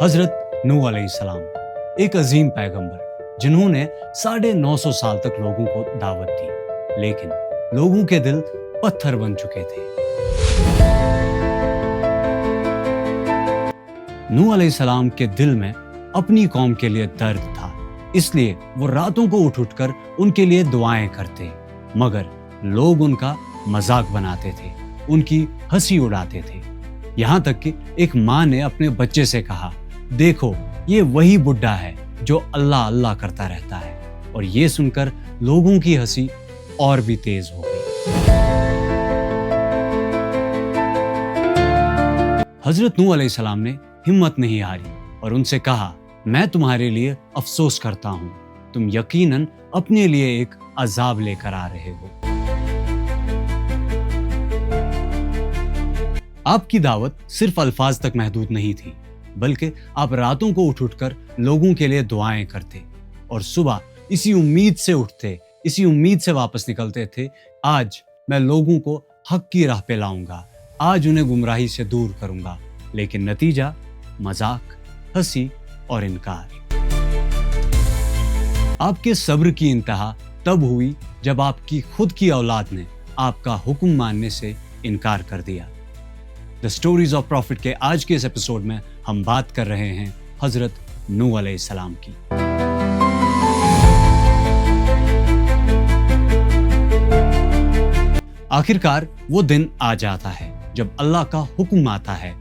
हजरत नूह अलैहिस्सलाम एक अजीम पैगंबर जिन्होंने 950 साल तक लोगों को दावत दी, लेकिन लोगों के दिल पत्थर बन चुके थे। नूह अलैहिस्सलाम के दिल में अपनी कौम के लिए दर्द था, इसलिए वो रातों को उठ कर उनके लिए दुआएं करते, मगर लोग उनका मजाक बनाते थे, उनकी हंसी उड़ाते थे। यहाँ तक कि एक माँ ने अपने बच्चे से कहा, देखो ये वही बुड्ढा है जो अल्लाह अल्लाह करता रहता है। और ये सुनकर लोगों की हंसी और भी तेज हो गई। हजरत नूह अलैहिस्सलाम ने हिम्मत नहीं हारी और उनसे कहा, मैं तुम्हारे लिए अफसोस करता हूँ, तुम यकीनन अपने लिए एक अजाब लेकर आ रहे हो। आपकी दावत सिर्फ अल्फाज तक महदूद नहीं थी, बल्कि आप रातों को उठ कर लोगों के लिए दुआएं करते और सुबह इसी उम्मीद से उठते, इसी उम्मीद से वापस निकलते थे, आज मैं लोगों को हक की राह पे लाऊंगा, आज उन्हें गुमराही से दूर करूंगा। लेकिन नतीजा मजाक, हंसी और इनकार। आपके सब्र की इंतहा तब हुई जब आपकी खुद की औलाद ने आपका हुक्म मानने से इनकार कर दिया। द स्टोरीज ऑफ प्रॉफिट के आज के इस एपिसोड में हम बात कर रहे हैं हजरत नूह अलैहिस्सलाम की। आखिरकार वो दिन आ जाता है जब अल्लाह का हुक्म आता है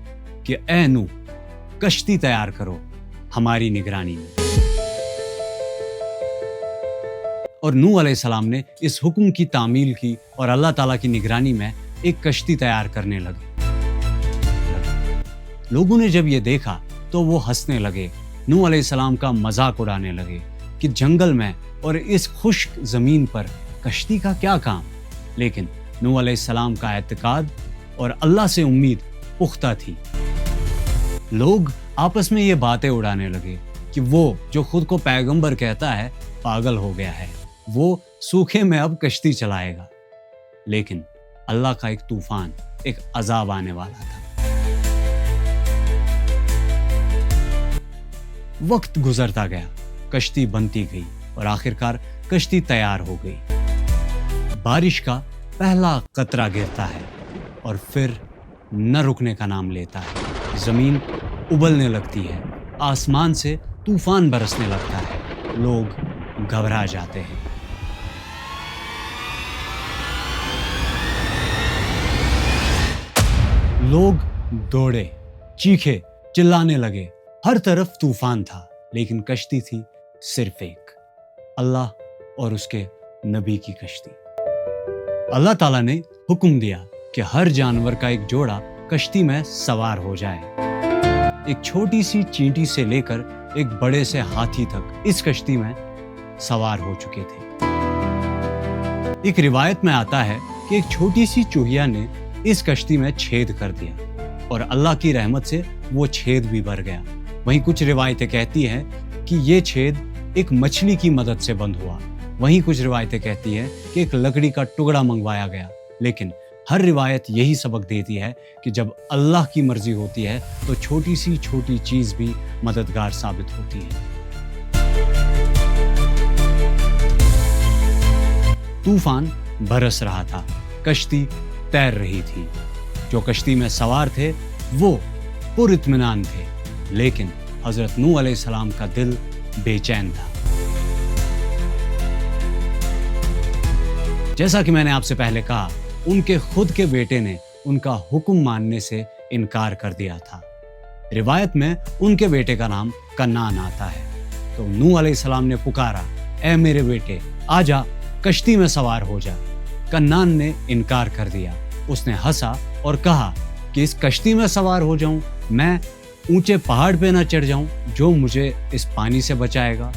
कि ऐ नूह, कश्ती तैयार करो हमारी निगरानी में। और नूह अलैहिस्सलाम ने इस हुक्म की तामील की और अल्लाह ताला की निगरानी में एक कश्ती तैयार करने लगे। लोगों ने जब ये देखा तो वो हंसने लगे, नूह अलैहिस्सलाम का मजाक उड़ाने लगे कि जंगल में और इस खुश्क जमीन पर कश्ती का क्या काम। लेकिन नूह अलैहिस्सलाम का एतकाद और अल्लाह से उम्मीद पुख्ता थी। लोग आपस में ये बातें उड़ाने लगे कि वो जो खुद को पैगंबर कहता है पागल हो गया है, वो सूखे में अब कश्ती चलाएगा। लेकिन अल्लाह का एक तूफान, एक अजाब आने वाला था। वक्त गुजरता गया, कश्ती बनती गई और आखिरकार कश्ती तैयार हो गई। बारिश का पहला कतरा गिरता है और फिर न रुकने का नाम लेता है। जमीन उबलने लगती है, आसमान से तूफान बरसने लगता है, लोग घबरा जाते हैं। लोग दौड़े, चीखे, चिल्लाने लगे, हर तरफ तूफान था, लेकिन कश्ती थी सिर्फ एक, अल्लाह और उसके नबी की कश्ती। अल्लाह ताला ने हुक्म दिया कि हर जानवर का एक जोड़ा कश्ती में सवार हो जाए। एक छोटी सी चींटी से लेकर एक बड़े से हाथी तक इस कश्ती में सवार हो चुके थे। एक रिवायत में आता है कि एक छोटी सी चूहिया ने इस कश्ती में छेद कर दिया और अल्लाह की रहमत से वो छेद भी भर गया। वहीं कुछ रिवायतें कहती हैं कि ये छेद एक मछली की मदद से बंद हुआ, वहीं कुछ रिवायतें कहती हैं कि एक लकड़ी का टुकड़ा मंगवाया गया। लेकिन हर रिवायत यही सबक देती है कि जब अल्लाह की मर्जी होती है तो छोटी सी छोटी चीज भी मददगार साबित होती है। तूफान बरस रहा था, कश्ती तैर रही थी, जो कश्ती में सवार थे वो पुरित्मीनान थे, लेकिन हजरत नूह अलैहिस्सलाम का दिल बेचैन था। जैसा कि मैंने आपसे पहले कहा, उनके खुद के बेटे ने उनका हुक्म मानने से इनकार कर दिया था। रिवायत में उनके बेटे का नाम कन्नान आता है। तो नूह अलैहिस्सलाम ने पुकारा, ऐ मेरे बेटे, आजा, कश्ती में सवार हो जा। कन्नान ने इनकार कर दिया। उसने हंसा और कहा कि इस कश्ती में सवार हो जाऊं, मैं ऊंचे पहाड़ पे ना चढ़ जाऊं जो मुझे इस पानी से बचाएगा।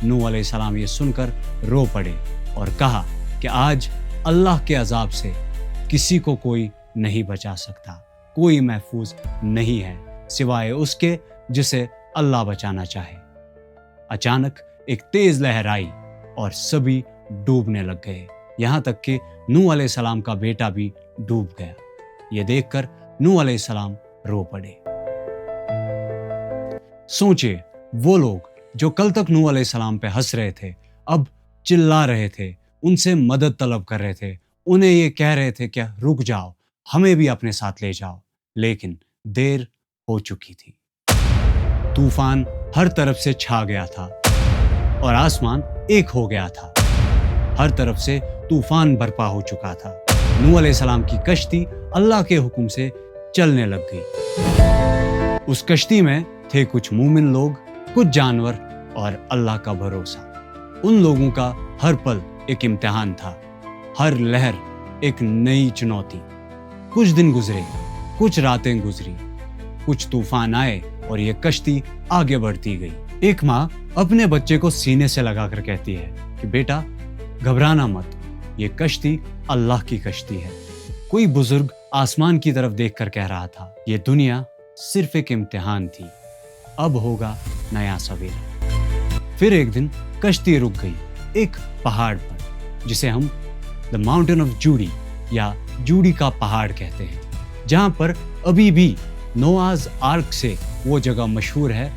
नूह अलैहिस्सलाम ये सुनकर रो पड़े और कहा कि आज अल्लाह के अजाब से किसी को कोई नहीं बचा सकता, कोई महफूज नहीं है सिवाय उसके जिसे अल्लाह बचाना चाहे। अचानक एक तेज लहर आई और सभी डूबने लग गए, यहाँ तक कि नूह अलैहिस्सलाम का बेटा भी डूब गया। ये देखकर नूह अलैहिस्सलाम रो पड़े। सोचिए, वो लोग जो कल तक नूह अलैहिस्सलाम पे हंस रहे थे, अब चिल्ला रहे थे, उनसे मदद तलब कर रहे थे, उन्हें ये कह रहे थे कि रुक जाओ, हमें भी अपने साथ ले जाओ, लेकिन देर हो चुकी थी। तूफान हर तरफ से छा गया था और आसमान एक हो गया था। हर तरफ से तूफान बर्पा हो चुका था। नूह अलैहिस्सलाम की कश्ती अल्लाह के हुक्म से चलने लग गई। उस कश्ती में थे कुछ मूमिन लोग, कुछ जानवर और अल्लाह का भरोसा। उन लोगों का हर पल एक इम्तिहान था, हर लहर एक नई चुनौती। कुछ दिन गुजरे, कुछ रातें गुजरी, कुछ तूफान आए और ये कश्ती आगे बढ़ती गई। एक माँ अपने बच्चे को सीने से लगाकर कहती है कि बेटा घबराना मत, ये कश्ती अल्लाह की कश्ती है। कोई बुजुर्ग आसमान की तरफ देखकर कह रहा था, ये दुनिया सिर्फ एक इम्तिहान थी, अब होगा नया सवेरा। फिर एक दिन कश्ती रुक गई एक पहाड़ पर, जिसे हम द माउंटेन ऑफ जूडी या जूडी का पहाड़ कहते हैं, जहां पर अभी भी नोआज आर्क से वो जगह मशहूर है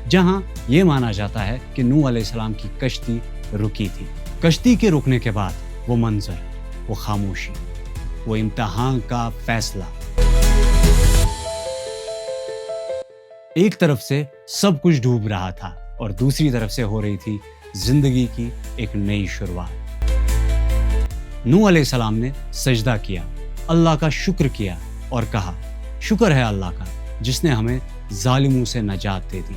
जहां ये माना जाता है कि नूह अलैहिस्सलाम की कश्ती रुकी थी। कश्ती के रुकने के बाद वो मंजर, वो खामोशी, वो इम्तिहान का फैसला। एक तरफ से सब कुछ डूब रहा था और दूसरी तरफ से हो रही थी जिंदगी की एक नई शुरुआत। नूह अलैहिस्सलाम ने सजदा किया, अल्लाह का शुक्र किया और कहा, शुक्र है अल्लाह का जिसने हमें जालिमों से नजात दे दी।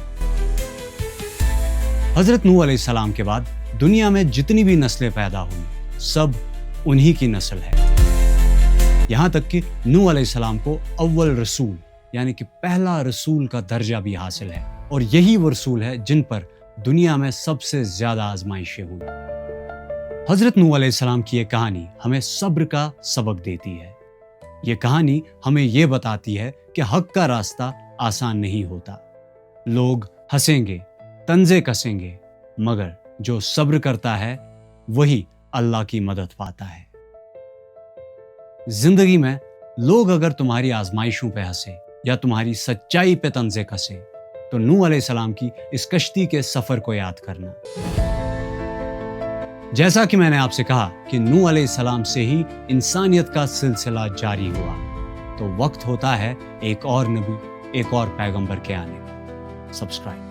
हजरत नूह अलैहिस्सलाम के बाद दुनिया में जितनी भी नस्लें पैदा हुई, सब उन्हीं की नस्ल है। यहाँ तक कि नूह अलैहिस्सलाम को अव्वल रसूल यानी कि पहला रसूल का दर्जा भी हासिल है, और यही वो रसूल है जिन पर दुनिया में सबसे ज्यादा आजमाइशें हुई। हजरत नूह अलैहिस्सलाम की ये कहानी हमें सब्र का सबक देती है। ये कहानी हमें ये बताती है कि हक का रास्ता आसान नहीं होता। लोग हंसेंगे, तंजे कसेंगे, मगर जो सब्र करता है वही अल्लाह की मदद पाता है। जिंदगी में लोग अगर तुम्हारी आजमाइशों पे हंसे या तुम्हारी सच्चाई पे तंजे कसे, तो नूह अलैहिस्सलाम की इस कश्ती के सफर को याद करना। जैसा कि मैंने आपसे कहा कि नूह अलैहिस्सलाम से ही इंसानियत का सिलसिला जारी हुआ, तो वक्त होता है एक और नबी, एक और पैगंबर के आने का। सब्सक्राइब।